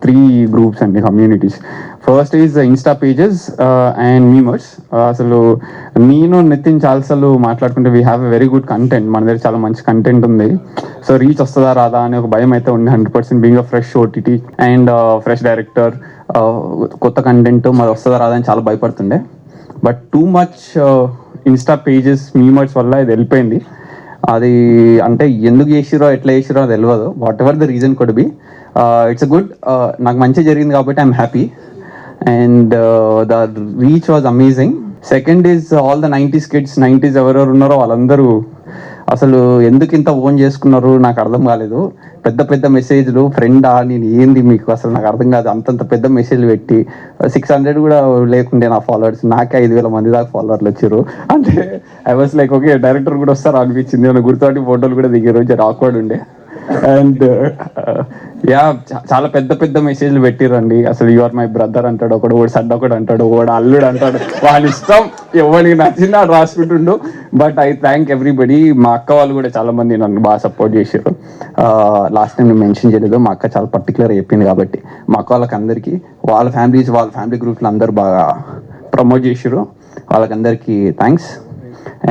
three groups and communities. First is Insta pages and memers. అసలు నేను నితిన్ చాలా అసలు మాట్లాడుకుంటే we have a very good content, మన దగ్గర చాలా మంచి కంటెంట్ ఉంది. సో రీచ్ వస్తుందా రాదా అనే ఒక భయం అయితే ఉంది 100%. Being a fresh OTT and fresh director, కొత్త కంటెంట్ మరి వస్తుందా రాదా అని చాలా భయపడుతుండే. But too much insta pages memers వల్ల ఇది వెళ్ళిపోయింది. అది అంటే ఎందుకు చేసిరో ఎట్లా చేసిరో అది తెలియదు. What ever the reason could be, it's a good, నాకు మంచి జరిగింది కాబట్టి I'm happy. And the reach was amazing. Second is all the 90s kids, 90s ఎవరెవరు ఉన్నారో వాళ్ళందరూ అసలు ఎందుకు ఇంత ఓన్ చేసుకున్నారు నాకు అర్థం కాలేదు. పెద్ద పెద్ద మెసేజ్లు, ఫ్రెండా నేను ఏంది మీకు అసలు నాకు అర్థం కాదు. అంతంత పెద్ద మెసేజ్లు పెట్టి 600 కూడా లేకుండే నా ఫాలోవర్స్, నాకే 5,000 మంది దాకా ఫాలోవర్లు వచ్చారు. అంటే I was like okay director కూడా వస్తారు అనిపించింది. గుర్తుపట్టి ఫోటోలు కూడా దిగారు, జర ఆక్వర్డ్ ఉండే. అండ్ యా చాలా పెద్ద పెద్ద మెసేజ్లు పెట్టిరండి. అసలు యు ఆర్ మై బ్రదర్ అంటాడు ఒకడు, ఓడి సడ్ ఒకడు అంటాడు, ఓడు అల్లుడు అంటాడు, వాళ్ళ ఇష్టం ఎవరికి నచ్చింది ఆడు రాసుకుంటుండు. But I thank everybody. మా అక్క వాళ్ళు కూడా చాలా మంది నన్ను బాగా సపోర్ట్ చేశారు. లాస్ట్ టైం నేను మెన్షన్ చేయలేదు, మా అక్క చాలా పర్టికులర్ చెప్పింది కాబట్టి మా అక్క వాళ్ళకి అందరికీ, వాళ్ళ ఫ్యామిలీస్ వాళ్ళ ఫ్యామిలీ గ్రూప్లో అందరూ బాగా ప్రమోట్ చేశారు. వాళ్ళకందరికీ thanks.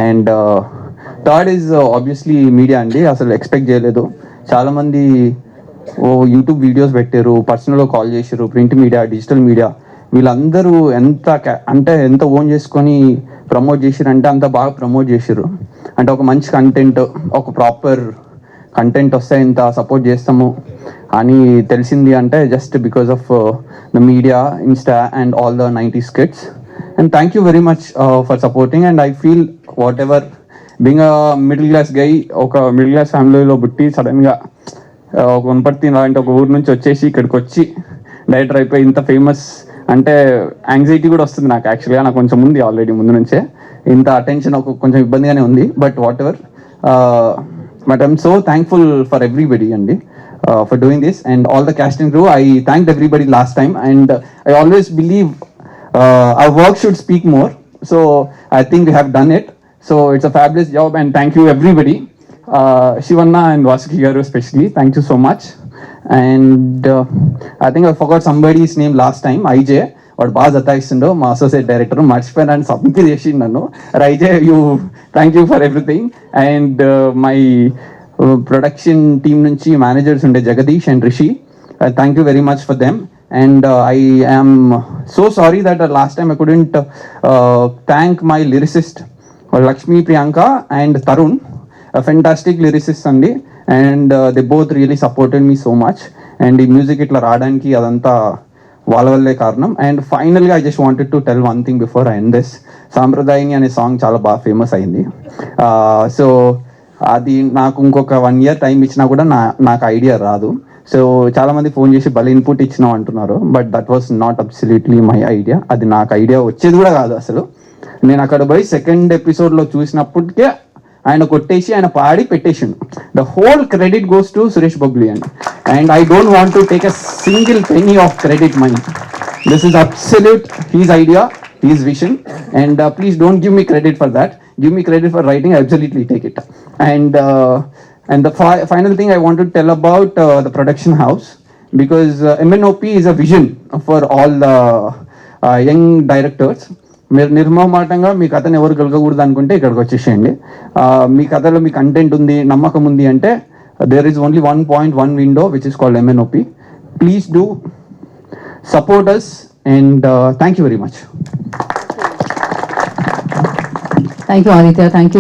And third is obviously media అండి. అసలు ఎక్స్పెక్ట్ చేయలేదు. చాలామంది యూట్యూబ్ వీడియోస్ పెట్టారు, పర్సనల్గా కాల్ చేశారు. ప్రింట్ మీడియా, డిజిటల్ మీడియా వీళ్ళందరూ ఎంత ఓన్ చేసుకొని ప్రమోట్ చేశారంటే అంత బాగా ప్రమోట్ చేశారు. అంటే ఒక మంచి కంటెంట్, ఒక ప్రాపర్ కంటెంట్ వస్తే ఇంత సపోర్ట్ చేస్తాము అని తెలిసింది అంటే just because of the media, Insta and all the 90s kids. And thank you very much for supporting. And I feel whatever being a middle class guy, ఒక middle class ఫ్యామిలీలో పుట్టి సడన్గా ఒక వనపర్తి లాంటి ఒక ఊరు నుంచి వచ్చేసి ఇక్కడికి వచ్చి డైరెక్టర్ అయిపోయి ఇంత ఫేమస్ అంటే యాంగ్జైటీ కూడా వస్తుంది నాకు. యాక్చువల్గా నాకు కొంచెం ఉంది ఆల్రెడీ ముందు నుంచే, ఇంత అటెన్షన్ ఒక కొంచెం ఇబ్బందిగానే ఉంది. But what ever, but I'm so thankful for everybody అండి for doing this and all the cast and crew. I thanked everybody last time and I always believe our work should speak more. So I think we have done it. So it's a fabulous job and thank you everybody. Shivanna and Vasuki garu especially, thank you so much. And I think I forgot somebody's name last time, IJ. వాడు బాగా జతాయిస్తుండో మా associate director, మర్చిపోయాను and submit చేసిండు నన్ను. IJ you thank you for everything. And my production team నుంచి managers ఉండే Jagadish and Rishi, thank you very much for them. And I am so sorry that last time I couldn't thank my lyricist Lakshmi, Priyanka and Tarun, a fantastic lyricist andi, and they both really supported me so much. And the music itla radaniki adanta వాళ్ళ వల్లే కారణం. And ఫైనల్గా I just wanted to tell one thing before I end this. Sampradayini అనే song చాలా బాగా famous అయింది. So అది నాకు ఇంకొక 1 year టైం ఇచ్చినా కూడా నాకు ఐడియా రాదు. సో చాలామంది ఫోన్ చేసి భలే ఇన్పుట్ ఇచ్చినావు అంటున్నారు. But that was not absolutely my idea. అది నాకు ఐడియా వచ్చేది కూడా కాదు అసలు. నేను అక్కడ పోయి సెకండ్ ఎపిసోడ్లో చూసినప్పటికే ఆయన కొట్టేసి ఆయన పాడి పెట్టేసిండు. The whole credit goes to Suresh Bobbili and I don't want to take a single penny of credit money. This is absolute his idea, his vision, and please don't give me credit for that. Give me credit for writing. I absolutely take it. And the final thing I want to tell about the production house, because MNOP is a vision for all the young directors. మీరు నిర్మమాటంగా మీ కథను ఎవరు కలగకూడదు అనుకుంటే ఇక్కడికి వచ్చేసేయండి. మీ కథలో మీ content ఉంది, నమ్మకం ఉంది అంటే there is only 1.1 window which is called MNOP. Please do support us and thank you very much. Thank you, Aditya. Thank you.